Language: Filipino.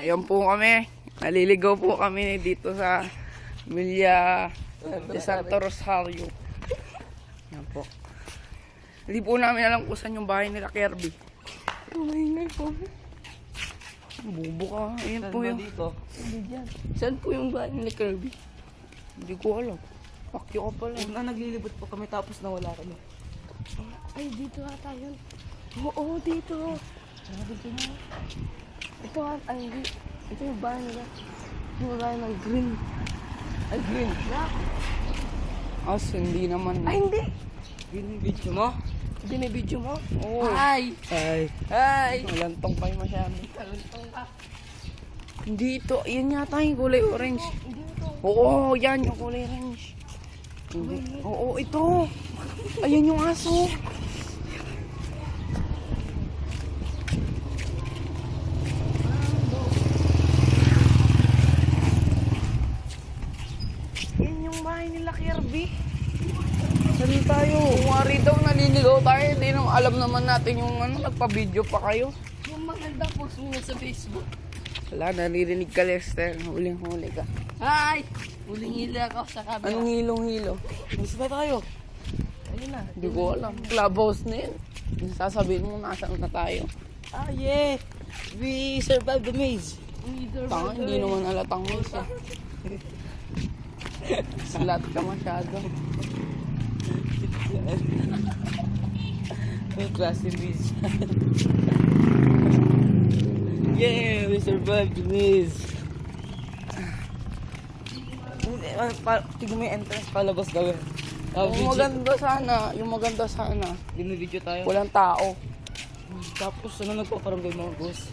Ayan po kami. Naliligaw po kami dito sa Villa de Santo Rosario. Ayan po. Hindi po namin alam kung saan yung bahay nila Kirby. Maingay po. Bubo ka. Ayan po yung... dito? Saan po yung bahay nila Kirby? Hindi ko alam. Pakyo ka pala. Una naglilibot po kami tapos nawala kami. Ay, dito ata yun. Oo, dito. Dito na. Ito ay, ito yung bahay nila. Yung bahay ng green. Ay, green. As, hindi naman. Ay, hindi. Binibidyo mo? Binibidyo mo? Oo. Ay. Ay. Ay. Malantong pa yung masyado. Kaluntong ka. Hindi ito. Yan yata yung kulay orange. Hindi ito. Oo, yan yung kulay orange. Hindi. Oo, ito. Ayan yung aso. Yan yung bahay nila Kirby. Saan tayo? Kumari daw naliligaw tayo. Hindi nang alam naman natin yung ano, nagpa-video pa kayo. Yung maganda post mo sa Facebook. Wala, naririnig ka Lester. Huling-huli ka. Ay! Huling hila ako sa kabila. Anong hilong-hilo? Gusto ba tayo? Ayun na. Hindi ko alam. Clubhouse na yun. Sasabihin mo nasaan na tayo. Ah, yeah. We survived the maze. Tanga, hindi naman alatang maze eh. Slat ka masyado. May classy maze. Yeah, we survived the maze. Tignan mo yung entrance palabas gawin. Yung maganda sana, yung maganda sana. Binibidyo tayo. Walang tao. Tapos ano nagpaparamdam mga boss?